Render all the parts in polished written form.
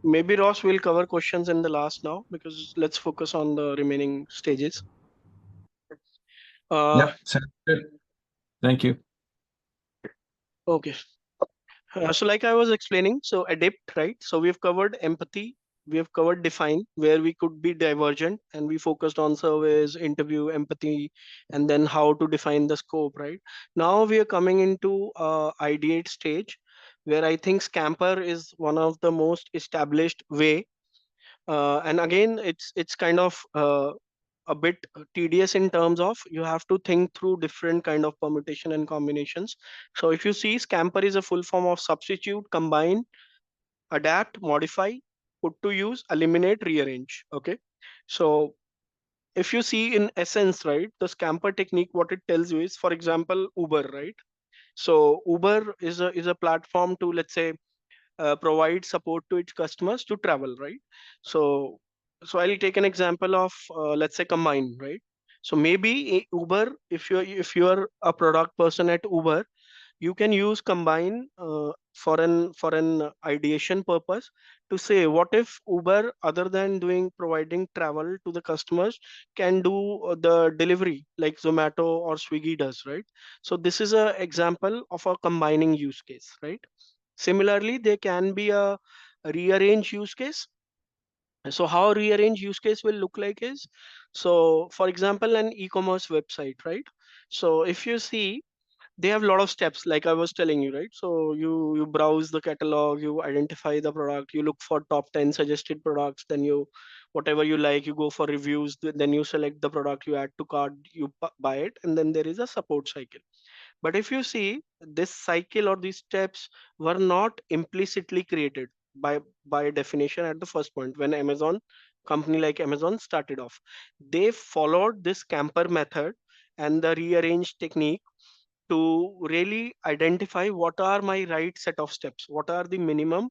Maybe Ross will cover questions in the last now because let's focus on the remaining stages. Uh, Yep, sounds good. Thank you. okay. So like I was explaining, so adapt, right? So we've covered empathy, we have covered define, where we could be divergent, and we focused on surveys, interview, empathy, and then how to define the scope, right? Now we are coming into ideate stage, where I think Scamper is one of the most established way. And again, it's kind of a bit tedious in terms of you have to think through different kind of permutation and combinations. So if you see, Scamper is a full form of substitute, combine, adapt, modify, put to use, eliminate, rearrange. Okay. So if you see in essence, right, the Scamper technique, what it tells you is, for example, Uber, right? So Uber is a platform to, let's say, provide support to its customers to travel, right? So so I'll take an example of, let's say, combine, right? So maybe Uber, if you're a product person at Uber, you can use combine for an ideation purpose, to say what if Uber, other than doing providing travel to the customers, can do the delivery like Zomato or Swiggy does, right? So this is a example of a combining use case, right? Similarly, there can be a rearrange use case. So how rearrange use case will look like is, so for example, an e-commerce website, right? So if you see, they have a lot of steps like I was telling you, right? So you browse the catalog, you identify the product, you look for top 10 suggested products, then you, whatever you like, you go for reviews, then you select the product, you add to cart, you buy it, and then there is a support cycle. But if you see, this cycle or these steps were not implicitly created by definition at the first point when Amazon, company like Amazon, started off. They followed this camper method and the rearrange technique to really identify what are my right set of steps, what are the minimum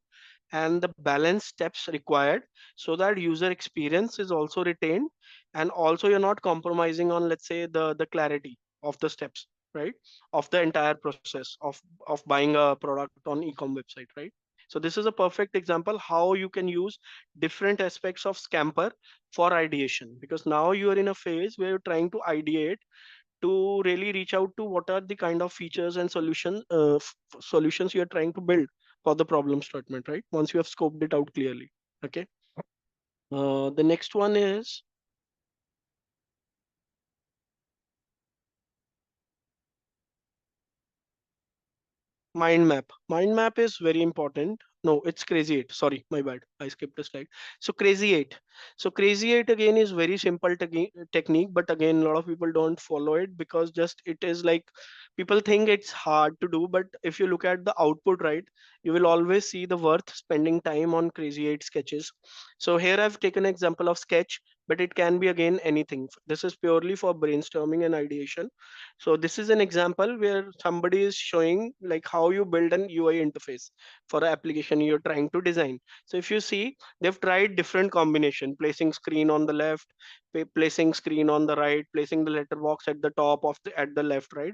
and the balance steps required, so that user experience is also retained, and also you're not compromising on, let's say, the clarity of the steps, right, of the entire process of buying a product on e-com website, right? So this is a perfect example how you can use different aspects of Scamper for ideation, because now you are in a phase where you're trying to ideate to really reach out to what are the kind of features and solutions you are trying to build for the problem statement, right? Once you have scoped it out clearly. Okay. The next one is mind map. Mind map is very important. No, it's crazy eight. Sorry, my bad. I skipped a slide. So crazy eight. So crazy eight again is very simple technique, but again, a lot of people don't follow it because just it is like, people think it's hard to do, but if you look at the output, right, you will always see the worth spending time on crazy eight sketches. So here I've taken an example of sketch, but it can be again anything. This is purely for brainstorming and ideation. So this is an example where somebody is showing like how you build an UI interface for an application you're trying to design. So if you see, they've tried different combination, placing screen on the left, placing screen on the right, placing the letterbox at the top of the at the left, right?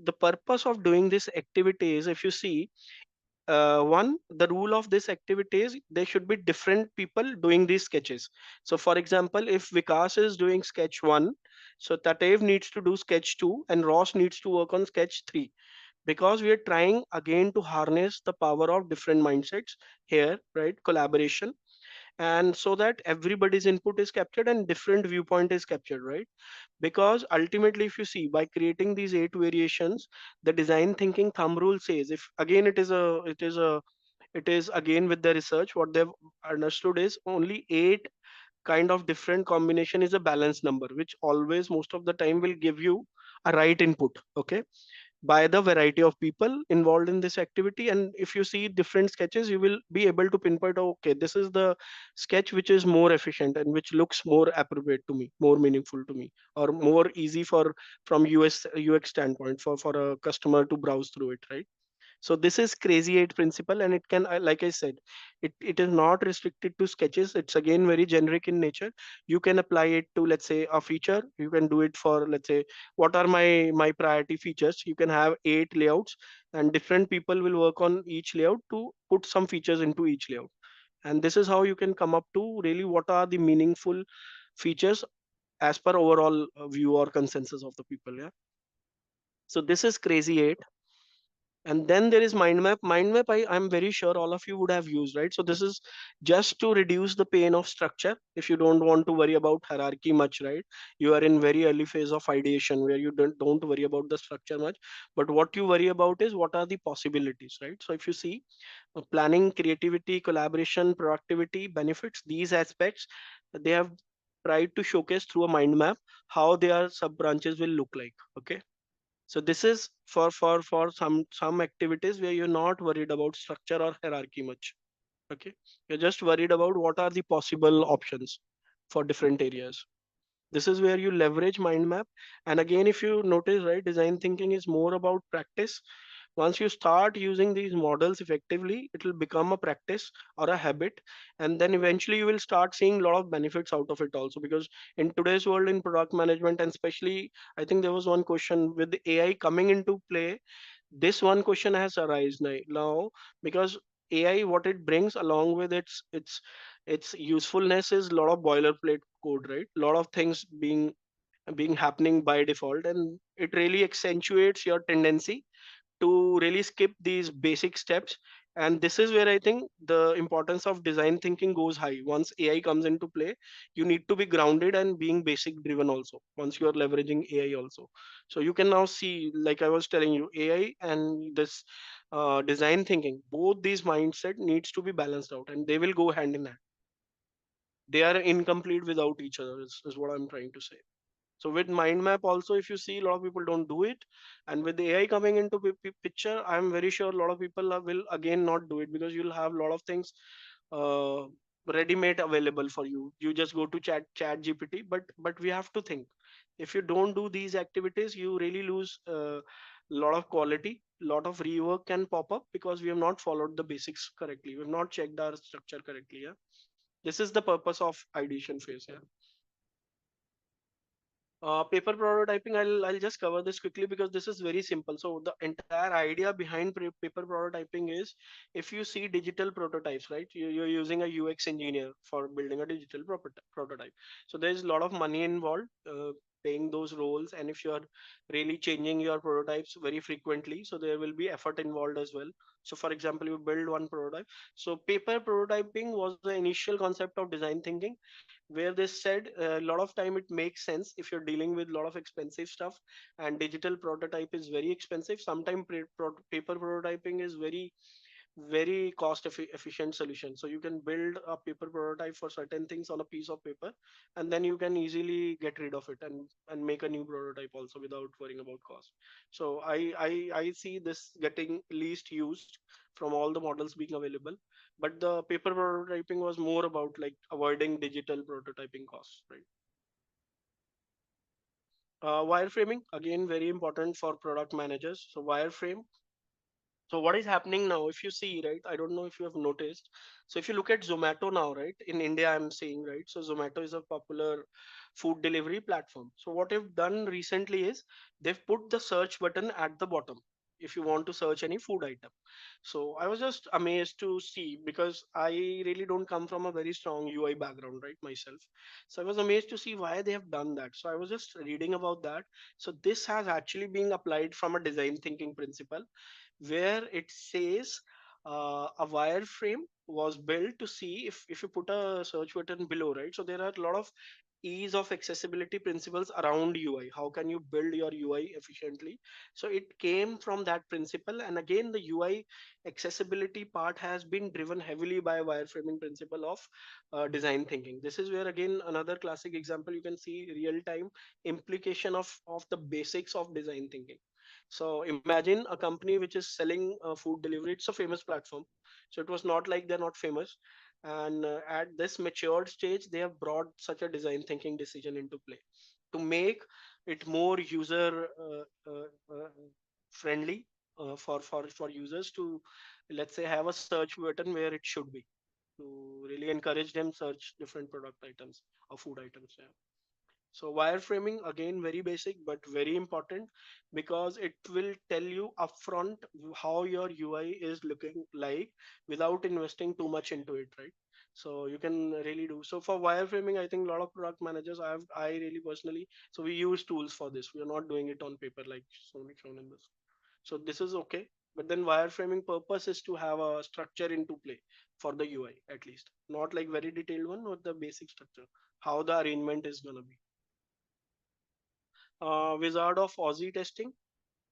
The purpose of doing this activity is, if you see, one, the rule of this activity is there should be different people doing these sketches. So for example, if Vikas is doing sketch 1, so Tatev needs to do sketch 2 and Ross needs to work on sketch 3, because we are trying again to harness the power of different mindsets here, right? Collaboration, and so that everybody's input is captured and different viewpoint is captured, right? Because ultimately, if you see, by creating these 8 variations, the design thinking thumb rule says, if again it is again with the research, what they've understood is only 8 kind of different combination is a balanced number, which always most of the time will give you a right input. Okay, by the variety of people involved in this activity, and if you see different sketches, you will be able to pinpoint, okay, this is the sketch which is more efficient and which looks more appropriate to me, more meaningful to me, or more easy for, from ux standpoint, for a customer to browse through it, right? So this is crazy eight principle, and it can, like I said, it is not restricted to sketches. It's again very generic in nature. You can apply it to, let's say, a feature. You can do it for, let's say, what are my priority features. You can have 8 layouts, and different people will work on each layout to put some features into each layout. And this is how you can come up to really what are the meaningful features as per overall view or consensus of the people. Yeah. So this is crazy 8. And then there is mind map. Mind map, I'm very sure all of you would have used, right? So this is just to reduce the pain of structure. If you don't want to worry about hierarchy much, right? You are in very early phase of ideation where you don't worry about the structure much, but what you worry about is what are the possibilities, right? So if you see planning, creativity, collaboration, productivity, benefits, these aspects, they have tried to showcase through a mind map how their sub branches will look like. Okay. So this is for some activities where you're not worried about structure or hierarchy much. Okay, you're just worried about what are the possible options for different areas. This is where you leverage mind map. And again, if you notice, right, design thinking is more about practice. Once you start using these models effectively, it will become a practice or a habit, and then eventually you will start seeing a lot of benefits out of it also. Because in today's world, in product management, and especially, I think there was one question with the AI coming into play. This one question has arisen now, because AI, what it brings along with its usefulness is a lot of boilerplate code, right? A lot of things being happening by default, and it really accentuates your tendency to really skip these basic steps. And this is where I think the importance of design thinking goes high. Once AI comes into play, you need to be grounded and being basic driven also, once you are leveraging AI also. So you can now see, like I was telling you, AI and this design thinking, both these mindset needs to be balanced out, and they will go hand in hand. They are incomplete without each other, is what I'm trying to say. So with mind map also, if you see, a lot of people don't do it, and with the AI coming into picture, I'm very sure a lot of people will again not do it, because you'll have a lot of things uh, ready-made available for you. You just go to chat GPT, but we have to think. If you don't do these activities, you really lose a lot of quality. Lot of rework can pop up because we have not followed the basics correctly. We have not checked our structure correctly. Yeah, this is the purpose of ideation phase. Yeah. Paper prototyping, I'll just cover this quickly because this is very simple. So the entire idea behind paper prototyping is, if you see digital prototypes, right? You're using a UX engineer for building a digital prototype. So there's a lot of money involved, playing those roles, and if you're really changing your prototypes very frequently, so there will be effort involved as well. So for example, you build one prototype. So paper prototyping was the initial concept of design thinking, where they said a lot of time it makes sense if you're dealing with a lot of expensive stuff, and digital prototype is very expensive. Sometimes paper prototyping is very cost efficient solution. So you can build a paper prototype for certain things on a piece of paper, and then you can easily get rid of it and make a new prototype also without worrying about cost. So I see this getting least used from all the models being available, but the paper prototyping was more about like avoiding digital prototyping costs, right? Wireframing, again, very important for product managers. So wireframe. So what is happening now? If you see, right, I don't know if you have noticed. So if you look at Zomato now, right, in India, I'm saying, right. So Zomato is a popular food delivery platform. So what they've done recently is they've put the search button at the bottom if you want to search any food item. So I was just amazed to see, because I really don't come from a very strong UI background, right, myself. So I was amazed to see why they have done that. So I was just reading about that. So this has actually been applied from a design thinking principle, where it says a wireframe was built to see, if you put a search button below, right? So there are a lot of ease of accessibility principles around UI. How can you build your UI efficiently? So it came from that principle. And again, the UI accessibility part has been driven heavily by wireframing principle of design thinking. This is where again another classic example you can see real time implication of the basics of design thinking. So imagine a company which is selling food delivery. It's a famous platform. So it was not like they're not famous. And at this matured stage, they have brought such a design thinking decision into play to make it more user friendly, for users to, let's say, have a search button where it should be, to really encourage them search different product items or food items. Yeah. So wireframing, again, very basic but very important, because it will tell you upfront how your UI is looking like without investing too much into it, right? So you can really do. So for wireframing, I think a lot of product managers, I really personally, so we use tools for this. We are not doing it on paper like shown in this. So this is okay. But then wireframing purpose is to have a structure into play for the UI at least. Not like very detailed one, but the basic structure, how the arrangement is gonna be. Wizard of Aussie testing.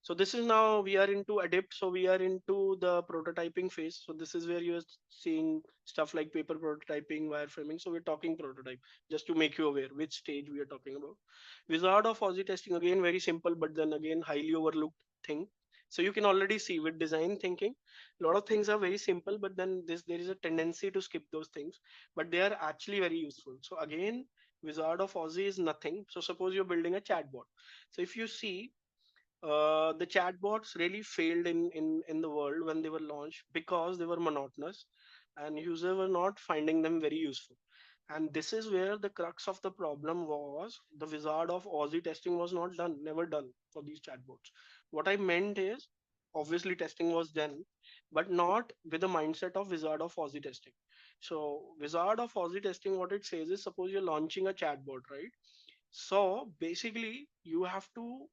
So this is now we are into adapt. So we are into the prototyping phase. So this is where you're seeing stuff like paper prototyping, wireframing. So we're talking prototype just to make you aware which stage we are talking about. Wizard of Aussie testing, again very simple, but then again highly overlooked thing. So you can already see with design thinking, a lot of things are very simple, but then there is a tendency to skip those things, but they are actually very useful. So again, Wizard of Aussie is nothing. So suppose you're building a chatbot. So if you see, the chatbots really failed in the world when they were launched because they were monotonous and users were not finding them very useful. And this is where the crux of the problem was. The wizard of Aussie testing was not done, never done for these chatbots. What I meant is, obviously testing was done, but not with the mindset of wizard of Aussie testing. So wizard of Aussie testing, what it says is, suppose you're launching a chatbot, right? So basically you have to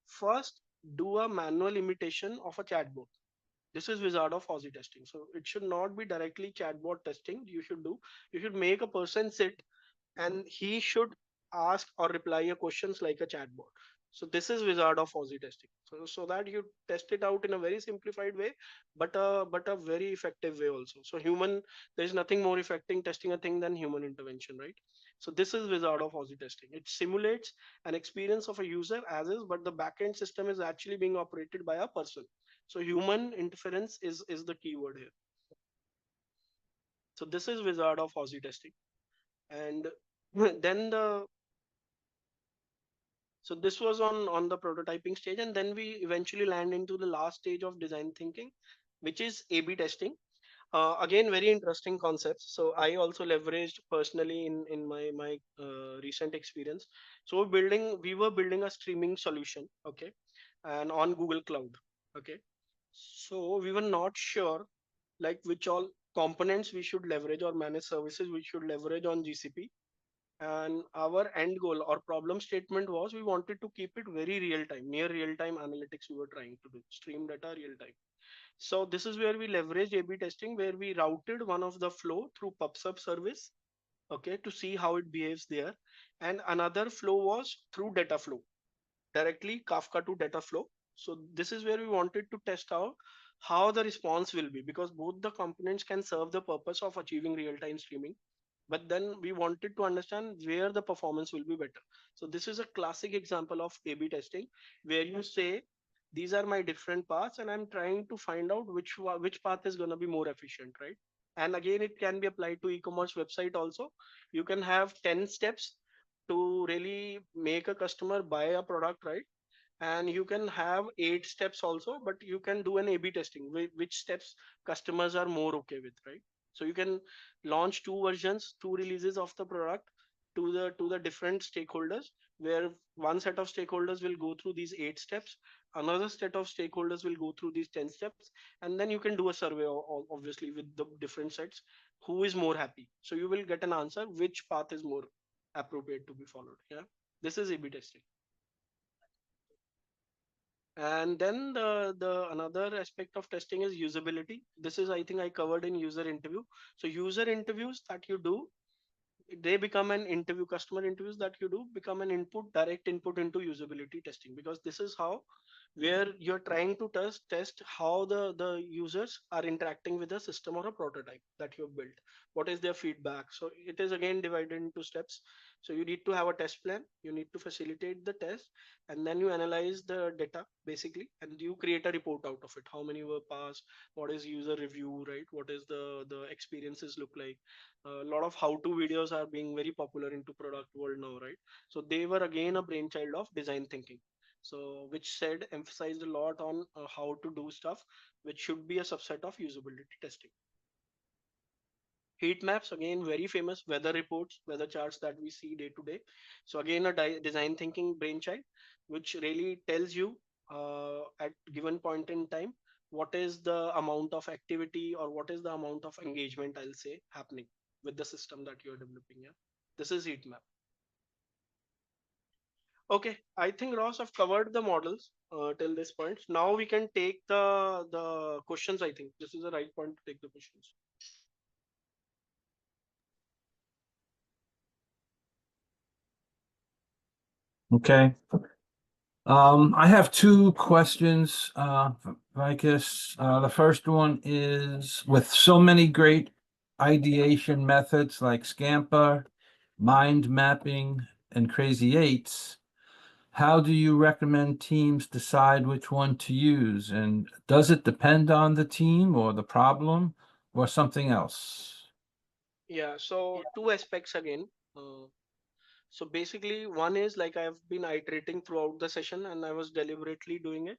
first do a manual imitation of a chatbot. This is wizard of Aussie testing. So it should not be directly chatbot testing. You should make a person sit and he should ask or reply a questions like a chatbot. So this is wizard of Aussie testing. So that you test it out in a very simplified way, but a very effective way also. So human, there is nothing more effective testing a thing than human intervention, right? So this is wizard of Aussie testing. It simulates an experience of a user as is, but the backend system is actually being operated by a person. So human interference is the keyword here. So this is wizard of Aussie testing. And then the so this was on the prototyping stage, and then we eventually land into the last stage of design thinking, which is A/B testing. Again, very interesting concepts. So I also leveraged personally in my recent experience. So we were building a streaming solution, okay, and on Google Cloud, okay. So we were not sure like which all components we should leverage or managed services we should leverage on GCP. And our end goal or problem statement was, we wanted to keep it very real time, near real time analytics. We were trying to do stream data real time. So this is where we leveraged A/B testing, where we routed one of the flow through PubSub service, okay, to see how it behaves there. And another flow was through data flow, directly Kafka to data flow. So this is where we wanted to test out how the response will be, because both the components can serve the purpose of achieving real time streaming, but then we wanted to understand where the performance will be better. So this is a classic example of A/B testing, where you say, these are my different paths and I'm trying to find out which path is going to be more efficient, right? And again, it can be applied to e-commerce website also. You can have 10 steps to really make a customer buy a product, right? And you can have 8 steps also, but you can do an A/B testing, which steps customers are more okay with, right? So you can launch two versions, two releases of the product to the different stakeholders, where one set of stakeholders will go through these 8 steps, another set of stakeholders will go through these 10 steps, and then you can do a survey, obviously, with the different sets, who is more happy. So you will get an answer which path is more appropriate to be followed. Yeah, this is A/B testing. And then the another aspect of testing is usability. This is, I think, I covered in user interview. So user interviews that you do, they become an interview. Customer interviews that you do become an input, direct input into usability testing, because this is how, where you're trying to test how the users are interacting with a system or a prototype that you've built. What is their feedback? So it is again divided into steps. So you need to have a test plan, you need to facilitate the test, and then you analyze the data basically, and you create a report out of it. How many were passed, what is user review, right? What is the experiences look like? A lot of how-to videos are being very popular into product world now, right? So they were again a brainchild of design thinking. So which said emphasized a lot on how to do stuff, which should be a subset of usability testing. Heat maps, again, very famous. Weather reports, weather charts that we see day to day. So again, a design thinking brainchild, which really tells you at given point in time what is the amount of activity or what is the amount of engagement, I'll say, happening with the system that you're developing. Yeah, this is heat map. Okay, I think Ross, I've covered the models till this point. Now we can take the questions. I think this is the right point to take the questions. Okay. I have two questions, Vikas. The first one is, with so many great ideation methods like Scamper, mind mapping, and Crazy 8s, how do you recommend teams decide which one to use? And does it depend on the team or the problem or something else? Yeah, so two aspects again. Uh, so basically, one is like I've been iterating throughout the session and I was deliberately doing it.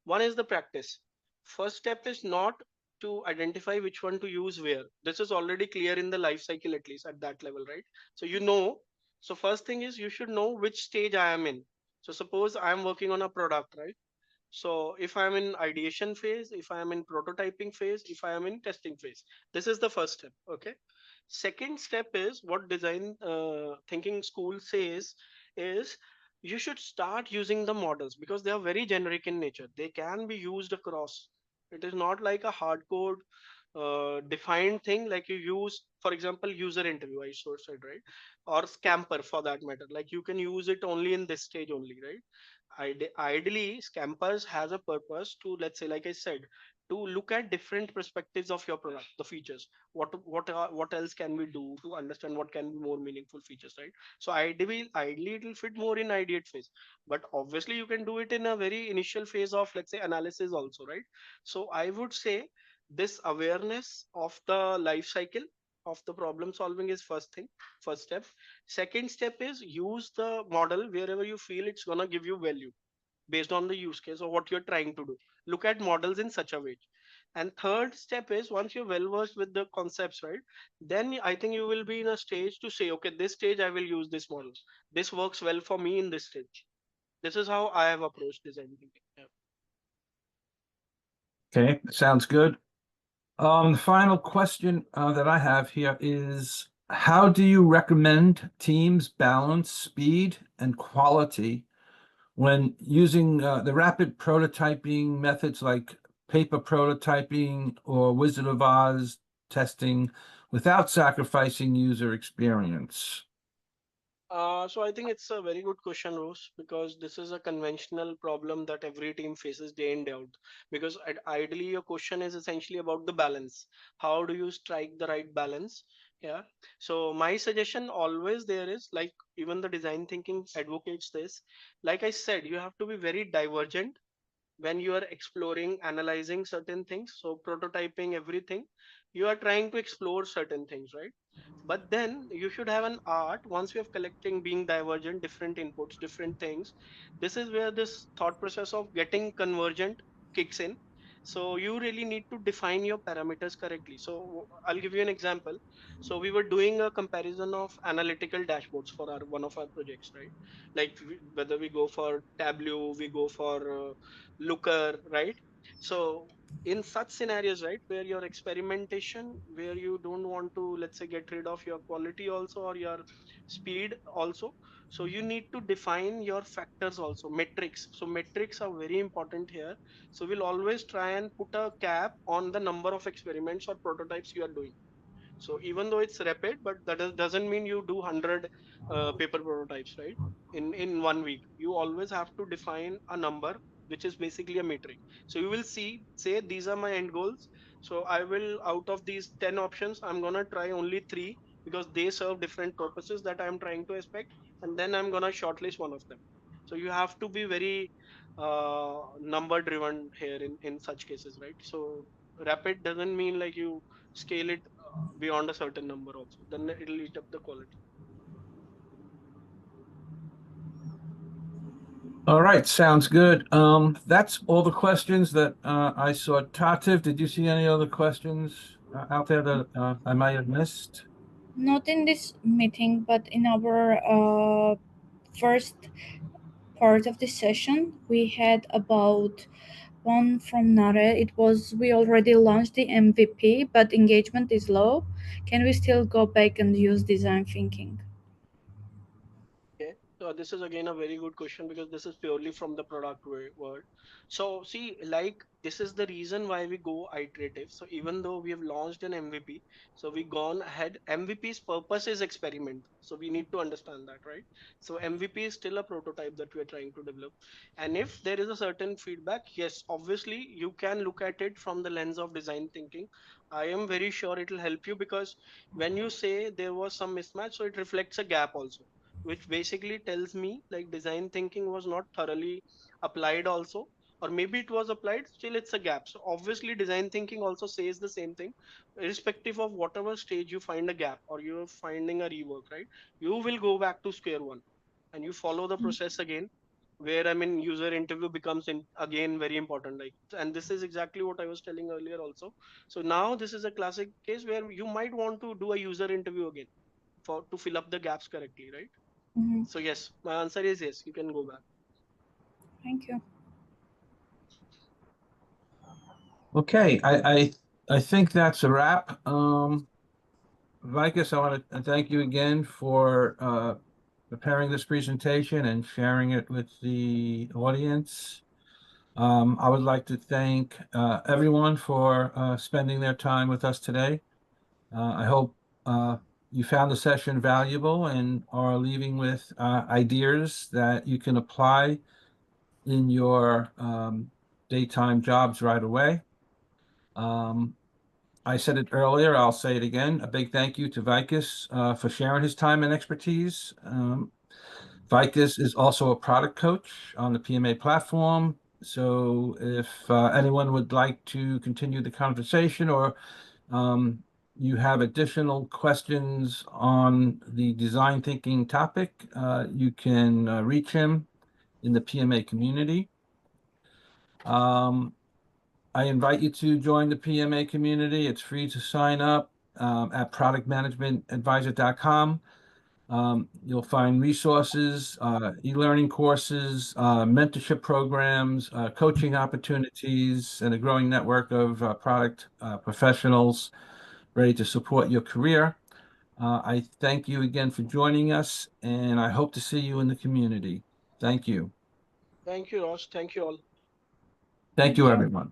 One is the practice. First step is not to identify which one to use where. This is already clear in the life cycle, at least at that level, right? So you know, so first thing is you should know which stage I am in. So suppose I'm working on a product, right? So if I'm in ideation phase, if I am in prototyping phase, if I am in testing phase, this is the first step. Okay. Second step is what design thinking school says is you should start using the models because they are very generic in nature. They can be used across. It is not like a hard code defined thing like you use, for example, user interview, I so said, right? Or Scamper for that matter. Like you can use it only in this stage only, right? Ideally, Scampers has a purpose to, let's say, like I said, to look at different perspectives of your product, the features. What else can we do to understand what can be more meaningful features, right? So ideally it will fit more in ideate phase, but obviously you can do it in a very initial phase of, let's say, analysis also, right? So I would say this awareness of the life cycle of the problem solving is first thing, first step. Second step is use the model wherever you feel it's going to give you value based on the use case or what you're trying to do. Look at models in such a way. And third step is once you're well versed with the concepts, right? Then I think you will be in a stage to say, okay, this stage I will use this model. This works well for me in this stage. This is how I have approached design thinking. Yeah. Okay, sounds good. The final question that I have here is, how do you recommend teams balance speed and quality when using the rapid prototyping methods like paper prototyping or Wizard of Oz testing without sacrificing user experience? So I think it's a very good question, Rose, because this is a conventional problem that every team faces day in day out. Because ideally, your question is essentially about the balance. How do you strike the right balance? Yeah. So my suggestion always there is like even the design thinking advocates this. Like I said, you have to be very divergent when you are exploring, analyzing certain things. So prototyping everything, you are trying to explore certain things, right? But then you should have an art once you have collecting, being divergent, different inputs, different things. This is where this thought process of getting convergent kicks in. So you really need to define your parameters correctly. So I'll give you an example. So we were doing a comparison of analytical dashboards for our one of our projects, right? Like whether we go for Tableau, we go for Looker, right? So in such scenarios, right, where your experimentation, where you don't want to, let's say, get rid of your quality also or your speed also, so you need to define your factors also, metrics. So metrics are very important here. So we'll always try and put a cap on the number of experiments or prototypes you are doing. So even though it's rapid, but that doesn't mean you do 100 paper prototypes, right? In 1 week, you always have to define a number, which is basically a metric. So you will see, say these are my end goals. So I will, out of these 10 options, I'm gonna try only three because they serve different purposes that I'm trying to expect, and then I'm gonna shortlist one of them. So you have to be very number driven here in such cases, right? So rapid doesn't mean like you scale it beyond a certain number also, then it'll eat up the quality. All right, sounds good. That's all the questions that I saw. Tativ, did you see any other questions? out there that I might have missed? Not in this meeting, but in our first part of the session, we had about one from Nare. It was we already launched the MVP, but engagement is low. Can we still go back and use design thinking? Okay, so this is again a very good question because this is purely from the product world. So see, like this is the reason why we go iterative. So even though we have launched an MVP, so we gone ahead. MVP's purpose is experiment. So we need to understand that, right? So MVP is still a prototype that we are trying to develop. And if there is a certain feedback, yes, obviously you can look at it from the lens of design thinking. I am very sure it will help you because when you say there was some mismatch, so it reflects a gap also, which basically tells me like design thinking was not thoroughly applied also, or maybe it was applied, still it's a gap. So obviously design thinking also says the same thing, irrespective of whatever stage you find a gap or you're finding a rework, right? You will go back to square one and you follow the process again, where I mean user interview becomes again very important, like, and this is exactly what I was telling earlier also. So now this is a classic case where you might want to do a user interview again for to fill up the gaps correctly, right? Mm-hmm. So yes, my answer is yes. You can go back. Thank you. Okay, I think that's a wrap. Vikas, I want to thank you again for preparing this presentation and sharing it with the audience. I would like to thank everyone for spending their time with us today. I hope you found the session valuable and are leaving with ideas that you can apply in your daytime jobs right away. I said it earlier, I'll say it again. A big thank you to Vikas for sharing his time and expertise. Vikas is also a product coach on the PMA platform. So if anyone would like to continue the conversation or you have additional questions on the design thinking topic, you can reach him in the PMA community. I invite you to join the PMA community. It's free to sign up at productmanagementadvisor.com. You'll find resources, e-learning courses, mentorship programs, coaching opportunities, and a growing network of product professionals ready to support your career. I thank you again for joining us, and I hope to see you in the community. Thank you. Thank you, Ross. Thank you all. Thank Thank you, you. everyone.